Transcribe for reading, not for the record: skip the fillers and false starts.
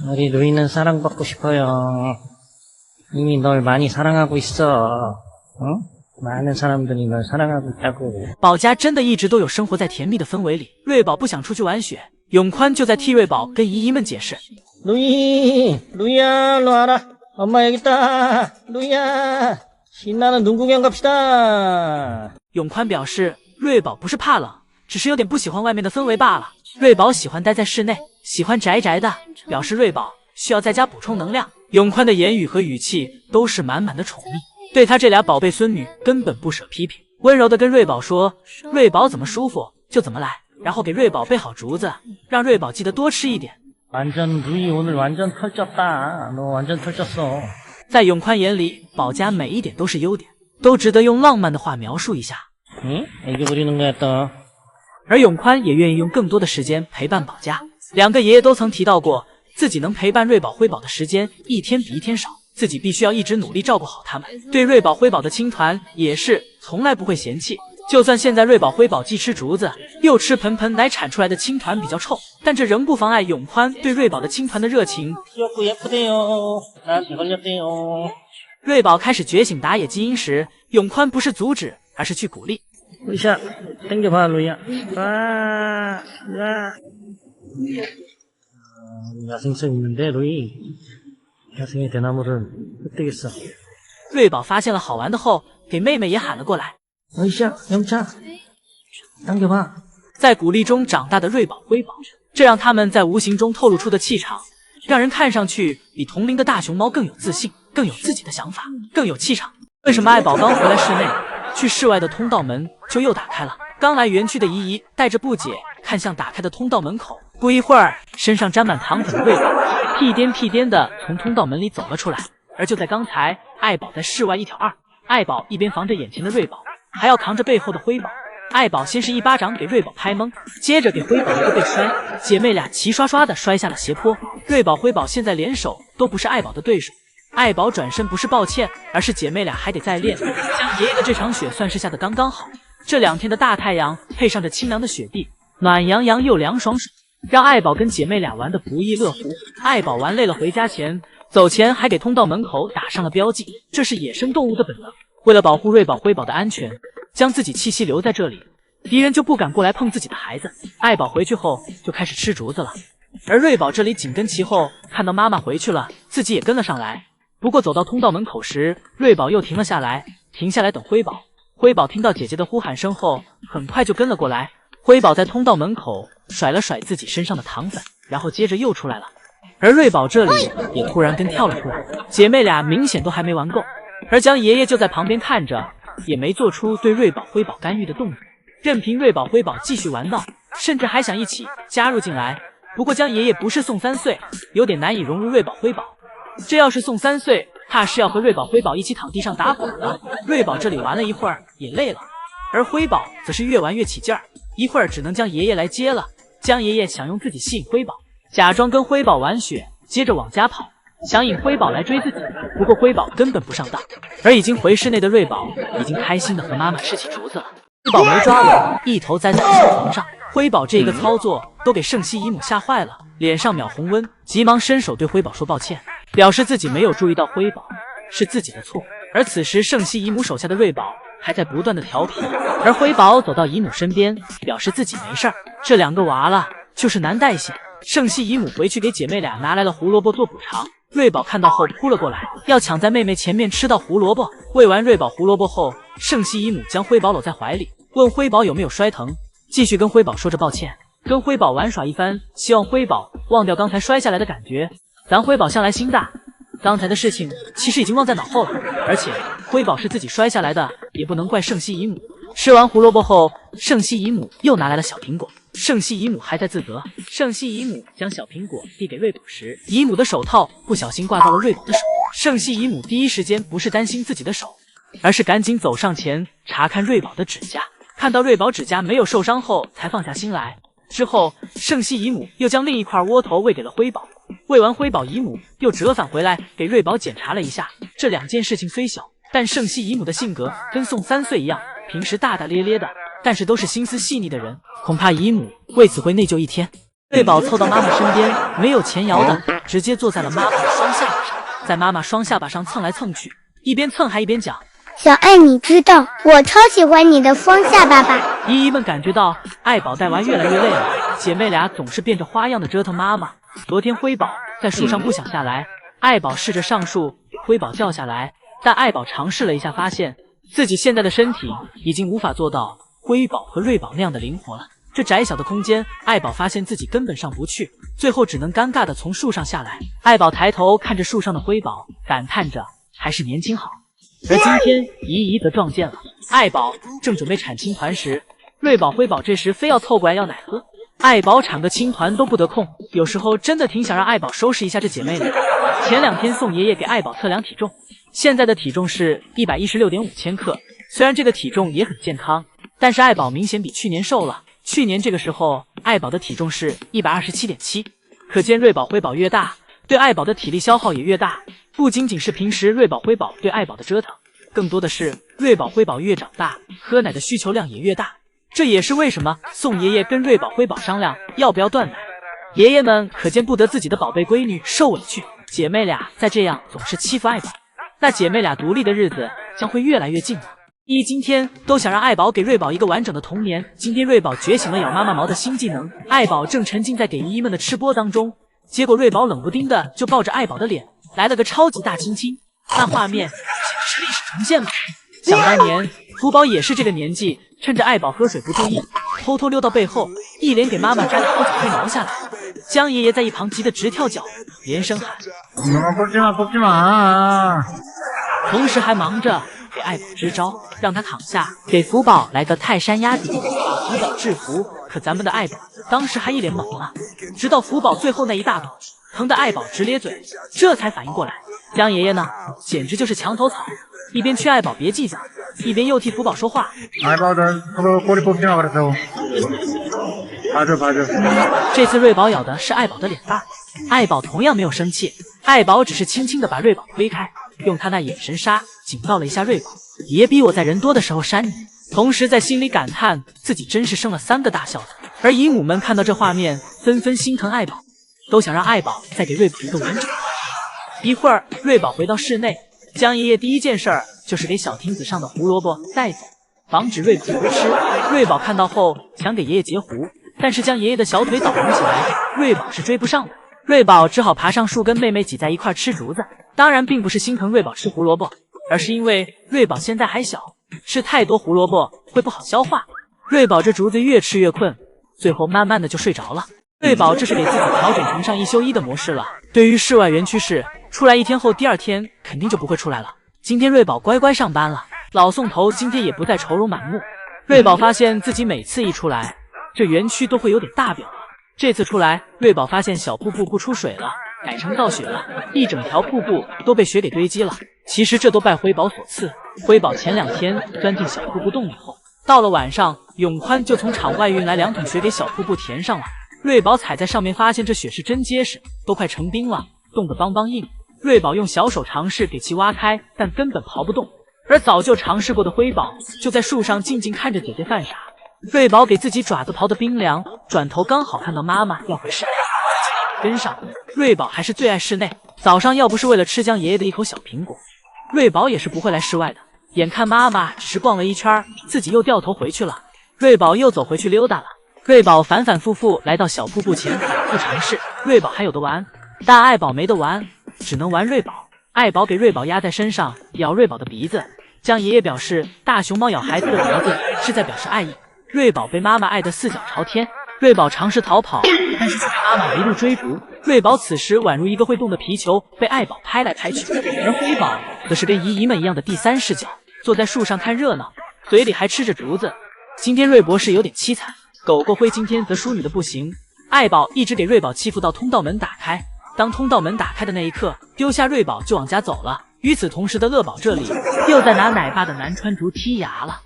우리 루이는 사랑받고 싶어요. 이미 널 많이 사랑하고 있어. 응? 많은 사람들이 널 사랑하고 있다고.宝家真的一直都有生活在甜蜜的氛围里。瑞宝不想出去玩雪，永宽就在替瑞宝跟姨姨们解释。 루이야, 일로 와라. 엄마 여기 있다. 루이야, 신나는 눈 구경 갑시다. 永宽表示，瑞宝不是怕冷，只是有点不喜欢外面的氛围罢了。瑞宝喜欢待在室内，喜欢宅宅的，表示瑞宝需要在家补充能量。永宽的言语和语气都是满满的宠溺，对他这俩宝贝孙女根本不舍批评，温柔的跟瑞宝说：“瑞宝怎么舒服就怎么来。”然后给瑞宝备好竹子，让瑞宝记得多吃一点。 완전 루이 오늘 완전 털쪘다. 너 완전 털쪘어. 在永宽眼里，宝家每一点都是优点，都值得用浪漫的话描述一下。 응? 애교 부리는 거야 또. 而永宽也愿意用更多的时间陪伴宝家。两个爷爷都曾提到过，自己能陪伴瑞宝、辉宝的时间一天比一天少，自己必须要一直努力照顾好他们。对瑞宝、辉宝的青团也是从来不会嫌弃。 就算现在瑞宝、辉宝既吃竹子，又吃盆盆奶产出来的青团比较臭，但这仍不妨碍永宽对瑞宝的青团的热情。瑞宝开始觉醒打野基因时，永宽不是阻止，而是去鼓励。루이야, 당겨봐, 루이야. 아, 야. 야생성 있는데, 루이. 야생의 대나무를 흩뜨겠어. 瑞宝发现了好玩的后，给妹妹也喊了过来。 으쌰, 영차. 당겨봐. 在鼓励中长大的瑞宝、辉宝，这让他们在无形中透露出的气场，让人看上去比同龄的大熊猫更有自信，更有自己的想法，更有气场。为什么爱宝刚回来室内，去室外的通道门就又打开了？刚来园区的姨姨带着不解看向打开的通道门口，不一会儿，身上沾满糖粉的瑞宝屁颠屁颠的从通道门里走了出来。而就在刚才，爱宝在室外一挑二，爱宝一边防着眼前的瑞宝。 还要扛着背后的辉宝，爱宝先是一巴掌给瑞宝拍懵，接着给辉宝一个背摔，姐妹俩齐刷刷的摔下了斜坡。瑞宝、辉宝现在联手都不是爱宝的对手，爱宝转身不是抱歉，而是姐妹俩还得再练。将爷爷的这场雪算是下的刚刚好，这2天的大太阳配上着清凉的雪地，暖洋洋又凉爽爽，让爱宝跟姐妹俩玩得不亦乐乎。爱宝玩累了回家前，走前还给通道门口打上了标记，这是野生动物的本能。 为了保护瑞宝、辉宝的安全，将自己气息留在这里，敌人就不敢过来碰自己的孩子。爱宝回去后就开始吃竹子了，而瑞宝这里紧跟其后，看到妈妈回去了，自己也跟了上来。不过走到通道门口时，瑞宝又停了下来，停下来等辉宝。辉宝听到姐姐的呼喊声后，很快就跟了过来。辉宝在通道门口甩了甩自己身上的糖粉，然后接着又出来了。而瑞宝这里也突然跟跳了出来，姐妹俩明显都还没玩够。 而江爷爷就在旁边看着，也没做出对瑞宝、辉宝干预的动作，任凭瑞宝、辉宝继续玩闹，甚至还想一起加入进来。不过江爷爷不是宋3岁，有点难以融入瑞宝、辉宝。这要是宋3岁，怕是要和瑞宝、辉宝一起躺地上打滚了。瑞宝这里玩了一会儿也累了，而辉宝则是越玩越起劲儿，一会儿只能江爷爷来接了。江爷爷想用自己吸引辉宝，假装跟辉宝玩雪，接着往家跑。 想引辉宝来追自己，不过辉宝根本不上当，而已经回室内的瑞宝已经开心的和妈妈吃起竹子了。辉宝没抓稳，一头栽在了小床上。辉宝这个操作都给圣西姨母吓坏了，脸上秒红温，急忙伸手对辉宝说抱歉，表示自己没有注意到辉宝是自己的错。而此时圣西姨母手下的瑞宝还在不断的调皮，而辉宝走到姨母身边，表示自己没事儿。这2个娃了就是难带些。圣西姨母回去给姐妹俩拿来了胡萝卜做补偿。 瑞宝看到后扑了过来，要抢在妹妹前面吃到胡萝卜。喂完瑞宝胡萝卜后，圣西姨母将辉宝搂在怀里，问辉宝有没有摔疼，继续跟辉宝说着抱歉，跟辉宝玩耍一番，希望辉宝忘掉刚才摔下来的感觉。咱辉宝向来心大，刚才的事情其实已经忘在脑后了，而且辉宝是自己摔下来的，也不能怪圣西姨母。吃完胡萝卜后，圣西姨母又拿来了小苹果。 圣西姨母还在自责，圣西姨母将小苹果递给瑞宝时，姨母的手套不小心挂到了瑞宝的手。圣西姨母第一时间不是担心自己的手，而是赶紧走上前查看瑞宝的指甲，看到瑞宝指甲没有受伤后，才放下心来。之后，圣西姨母又将另一块窝头喂给了辉宝，喂完辉宝，姨母又折返回来给瑞宝检查了一下。这2件事情虽小，但圣西姨母的性格跟宋3岁一样，平时大大咧咧的。 但是都是心思细腻的人，恐怕姨母为此会内疚一天。瑞宝凑到妈妈身边，没有前摇的，直接坐在了妈妈的双下巴上，在妈妈双下巴上蹭来蹭去，一边蹭还一边讲：“小爱，你知道我超喜欢你的双下巴吧？”姨姨们感觉到爱宝带娃越来越累了，姐妹俩总是变着花样的折腾妈妈。昨天辉宝在树上不想下来，爱宝试着上树给辉宝叫下来，但爱宝尝试了一下，发现自己现在的身体已经无法做到辉宝和瑞宝那样的灵活了。这窄小的空间，爱宝发现自己根本上不去，最后只能尴尬的从树上下来。爱宝抬头看着树上的辉宝，感叹着还是年轻好。而今天姨姨则撞见了爱宝正准备产青团时，瑞宝辉宝这时非要凑过来要奶喝。爱宝产个青团都不得空，有时候真的挺想让爱宝收拾一下这姐妹俩。前2天宋爷爷给爱宝测量体重，现在的体重是116.5千克，虽然这个体重也很健康，但是爱宝明显比去年瘦了。去年这个时候爱宝的体重是127.7，可见瑞宝辉宝越大，对爱宝的体力消耗也越大。不仅仅是平时瑞宝辉宝对爱宝的折腾，更多的是瑞宝辉宝越长大，喝奶的需求量也越大。这也是为什么宋爷爷跟瑞宝辉宝商量要不要断奶。爷爷们可见不得自己的宝贝闺女受委屈，姐妹俩再这样总是欺负爱宝，那姐妹俩独立的日子将会越来越近了。依今天都想让爱宝给瑞宝一个完整的童年。今天瑞宝觉醒了咬妈妈毛的新技能，爱宝正沉浸在给姨姨们的吃播当中，结果瑞宝冷不丁的就抱着爱宝的脸来了个超级大亲亲，那画面简直是历史重现嘛！想当年福宝也是这个年纪，趁着爱宝喝水不注意，偷偷溜到背后，一连给妈妈摘了好几颗毛下来。江爷爷在一旁急得直跳脚，连声喊：“뽑지 마！” 同时还忙着给爱宝支招，让他躺下，给福宝来个泰山压顶，把福宝制服。可咱们的爱宝当时还一脸懵啊，直到福宝最后那一大口，疼得爱宝直咧嘴，这才反应过来。江爷爷呢，简直就是墙头草，一边劝爱宝别计较，一边又替福宝说话。这次瑞宝咬的是爱宝的脸蛋，爱宝同样没有生气，爱宝只是轻轻的把瑞宝推开，用他那眼神杀警告了一下瑞宝，别逼我在人多的时候扇你。同时在心里感叹自己真是生了3个大孝子。而姨母们看到这画面，纷纷心疼爱宝，都想让爱宝再给瑞宝一个完整的。一会儿瑞宝回到室内，江爷爷第一件事就是给小亭子上的胡萝卜带走，防止瑞宝偷吃。瑞宝看到后想给爷爷截胡，但是将爷爷的小腿倒隆起来，瑞宝是追不上的。瑞宝只好爬上树跟妹妹挤在一块吃竹子。当然并不是心疼瑞宝吃胡萝卜，而是因为瑞宝现在还小，吃太多胡萝卜会不好消化。瑞宝这竹子越吃越困，最后慢慢的就睡着了。瑞宝这是给自己调整成上1休1的模式了。对于室外园区是出来1天后，第2天肯定就不会出来了。今天瑞宝乖乖上班了，老宋头今天也不再愁容满目。瑞宝发现自己每次一出来，这园区都会有点大表了。这次出来，瑞宝发现小瀑布不出水了，改成造雪了，一整条瀑布都被雪给堆积了。其实这都拜辉宝所赐。辉宝前2天钻进小瀑布洞里后，到了晚上，永宽就从场外运来2桶雪给小瀑布填上了。瑞宝踩在上面，发现这雪是真结实，都快成冰了，冻得梆梆硬。瑞宝用小手尝试给其挖开，但根本刨不动。而早就尝试过的辉宝就在树上静静看着姐姐犯傻。瑞宝给自己爪子刨得冰凉，转头刚好看到妈妈要回室内，自己也跟上。瑞宝还是最爱室内，早上要不是为了吃江爷爷的一口小苹果，瑞宝也是不会来室外的。眼看妈妈只是逛了1圈，自己又掉头回去了，瑞宝又走回去溜达了。瑞宝反反复复来到小瀑布前，反复尝试。瑞宝还有的玩，但爱宝没得玩，只能玩瑞宝。爱宝给瑞宝压在身上，咬瑞宝的鼻子。江爷爷表示，大熊猫咬孩子的鼻子是在表示爱意。瑞宝被妈妈爱得4脚朝天。瑞宝尝试逃跑，但是却被妈妈一路追逐。瑞宝此时宛如一个会动的皮球，被爱宝拍来拍去。而辉宝则是跟姨姨们一样的第3视角，坐在树上看热闹，嘴里还吃着竹子。今天瑞博士有点凄惨，狗狗灰今天则淑女的不行。爱宝一直给瑞宝欺负到通道门打开，当通道门打开的那一刻，丢下瑞宝就往家走了。与此同时的乐宝这里又在拿奶爸的南川竹剔牙了。